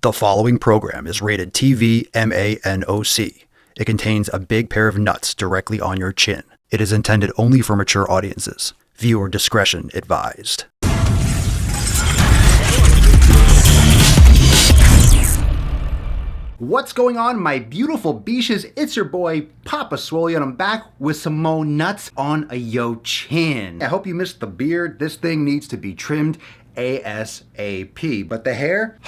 The following program is rated TV MANOC. It contains a big pair of nuts directly on your chin. It is intended only for mature audiences. Viewer discretion advised. What's going on, my beautiful beaches? It's your boy, Papa Swole, and I'm back with some more nuts on a yo chin. I hope you missed the beard. This thing needs to be trimmed ASAP. But the hair?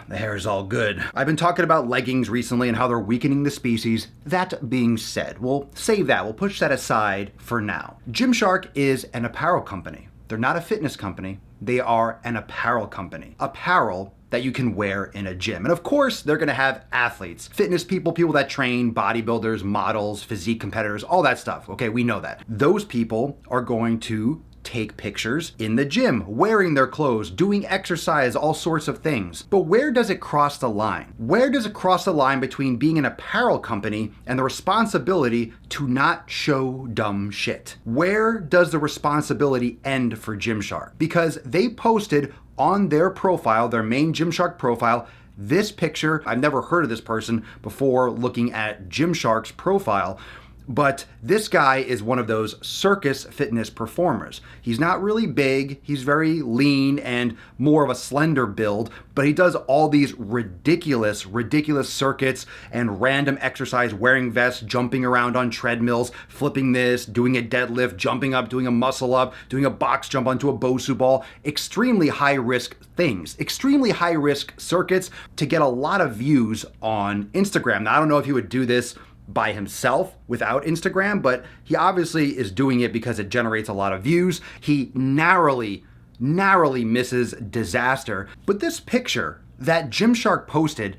The hair is all good. I've been talking about leggings recently and how they're weakening the species. That being said, we'll save that. We'll push that aside for now. Gymshark is an apparel company. They're not a fitness company. They are an apparel company. Apparel that you can wear in a gym. And of course, they're gonna have athletes, fitness people, people that train, bodybuilders, models, physique competitors, all that stuff. Okay, we know that. Those people are going to take pictures in the gym, wearing their clothes, doing exercise, all sorts of things. But where does it cross the line? Where does it cross the line between being an apparel company and the responsibility to not show dumb shit? Where does the responsibility end for Gymshark? Because they posted on their profile, their main Gymshark profile, this picture. I've never heard of this person before looking at Gymshark's profile. But this guy is one of those circus fitness performers. He's not really big, he's very lean and more of a slender build, but he does all these ridiculous circuits and random exercise, wearing vests, jumping around on treadmills, flipping this, doing a deadlift, jumping up, doing a muscle up, doing a box jump onto a Bosu ball. Extremely high risk things, extremely high risk circuits to get a lot of views on Instagram. Now, I don't know if he would do this by himself without Instagram, but he obviously is doing it because it generates a lot of views. He narrowly misses disaster. But this picture that Gymshark posted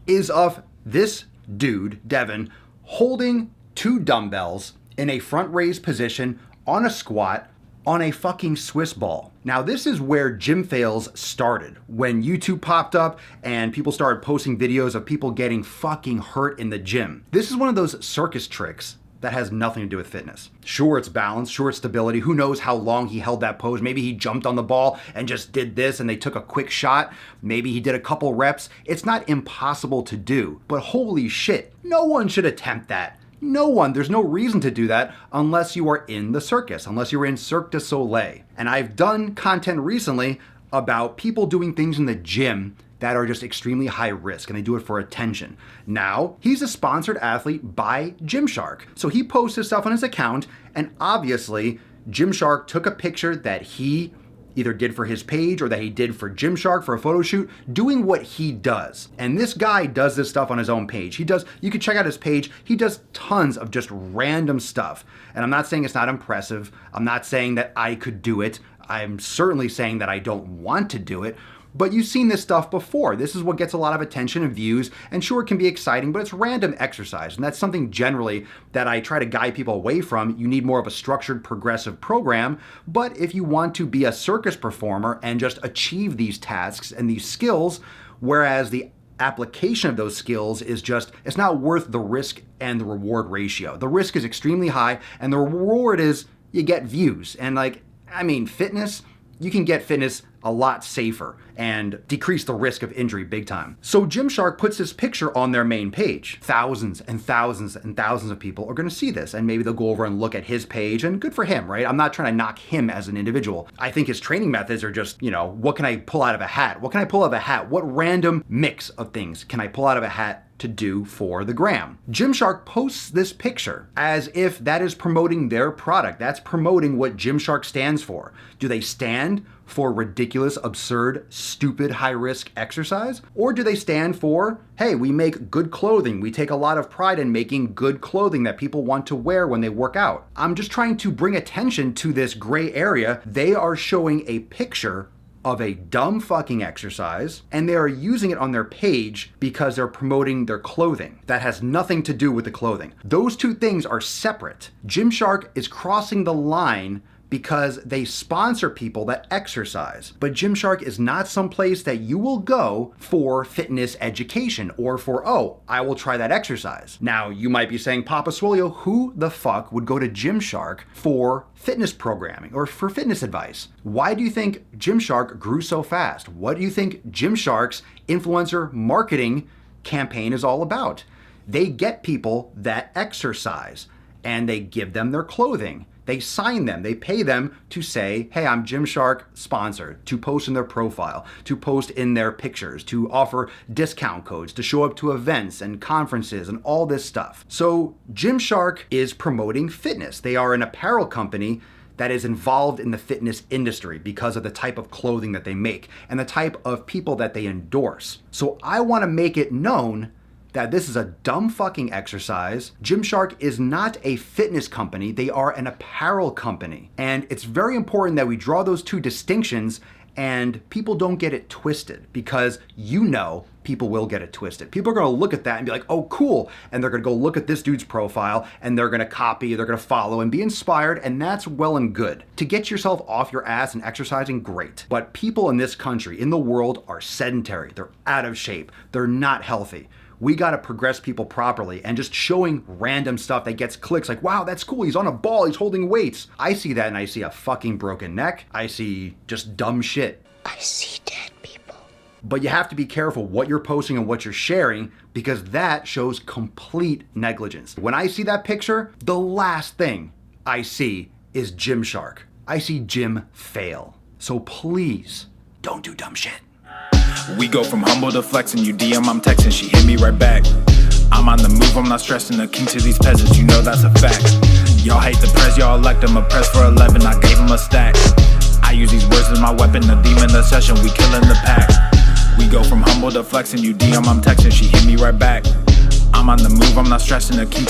is of this dude, Devin, holding two dumbbells in a front raised position on a squat on a fucking Swiss ball. Now, this is where gym fails started. When YouTube popped up and people started posting videos of people getting fucking hurt in the gym. This is one of those circus tricks that has nothing to do with fitness. Sure, it's balance, sure, it's stability. Who knows how long he held that pose? Maybe he jumped on the ball and just did this and they took a quick shot. Maybe he did a couple reps. It's not impossible to do, but holy shit, no one should attempt that. No one. There's no reason to do that unless you are in the circus, unless you're in Cirque du Soleil. And I've done content recently about people doing things in the gym that are just extremely high risk, and they do it for attention. Now, he's a sponsored athlete by Gymshark. So he posts his stuff on his account, and obviously Gymshark took a picture that he either did for his page or that he did for Gymshark for a photo shoot, doing what he does. And this guy does this stuff on his own page. You can check out his page. He does tons of just random stuff. And I'm not saying it's not impressive. I'm not saying that I could do it. I'm certainly saying that I don't want to do it. But you've seen this stuff before. This is what gets a lot of attention and views, and sure, it can be exciting, but it's random exercise, and that's something generally that I try to guide people away from. You need more of a structured, progressive program, but if you want to be a circus performer and just achieve these tasks and these skills, whereas the application of those skills is just, it's not worth the risk and the reward ratio. The risk is extremely high, and the reward is you get views. And fitness, you can get fitness a lot safer and decrease the risk of injury big time. So Gymshark puts this picture on their main page. Thousands and thousands and thousands of people are gonna see this, and maybe they'll go over and look at his page, and good for him, right? I'm not trying to knock him as an individual. I think his training methods are just, what can I pull out of a hat? What can I pull out of a hat? What random mix of things can I pull out of a hat to do for the gram? Gymshark posts this picture as if that is promoting their product. That's promoting what Gymshark stands for. Do they stand for ridiculous, absurd, stupid, high-risk exercise? Or do they stand for, hey, we make good clothing. We take a lot of pride in making good clothing that people want to wear when they work out. I'm just trying to bring attention to this gray area. They are showing a picture of a dumb fucking exercise, and they are using it on their page because they're promoting their clothing. That has nothing to do with the clothing. Those two things are separate. Gymshark is crossing the line because they sponsor people that exercise. But Gymshark is not some place that you will go for fitness education or for, oh, I will try that exercise. Now, you might be saying, Papa Swolio, who the fuck would go to Gymshark for fitness programming or for fitness advice? Why do you think Gymshark grew so fast? What do you think Gymshark's influencer marketing campaign is all about? They get people that exercise and they give them their clothing. They sign them, they pay them to say, hey, I'm Gymshark sponsored, to post in their profile, to post in their pictures, to offer discount codes, to show up to events and conferences and all this stuff. So Gymshark is promoting fitness. They are an apparel company that is involved in the fitness industry because of the type of clothing that they make and the type of people that they endorse. So I want to make it known that this is a dumb fucking exercise. Gymshark is not a fitness company, they are an apparel company. And it's very important that we draw those two distinctions and people don't get it twisted, because you know people will get it twisted. People are gonna look at that and be like, oh cool, and they're gonna go look at this dude's profile and they're gonna copy, they're gonna follow and be inspired, and that's well and good. To get yourself off your ass and exercising, great. But people in this country, in the world, are sedentary, they're out of shape, they're not healthy. We gotta progress people properly, and just showing random stuff that gets clicks like, wow, that's cool, he's on a ball, he's holding weights. I see that and I see a fucking broken neck. I see just dumb shit. I see dead people. But you have to be careful what you're posting and what you're sharing, because that shows complete negligence. When I see that picture, the last thing I see is Gymshark. I see Gym fail. So please, don't do dumb shit. We go from humble to flexing, you DM, I'm texting, she hit me right back. I'm on the move, I'm not stressing, the king to these peasants, you know that's a fact. Y'all hate the press, y'all elect him, a press for 11, I gave him a stack. I use these words as my weapon, the demon, the session, we killing the pack. We go from humble to flexing, you DM, I'm texting, she hit me right back. I'm on the move, I'm not stressing, the king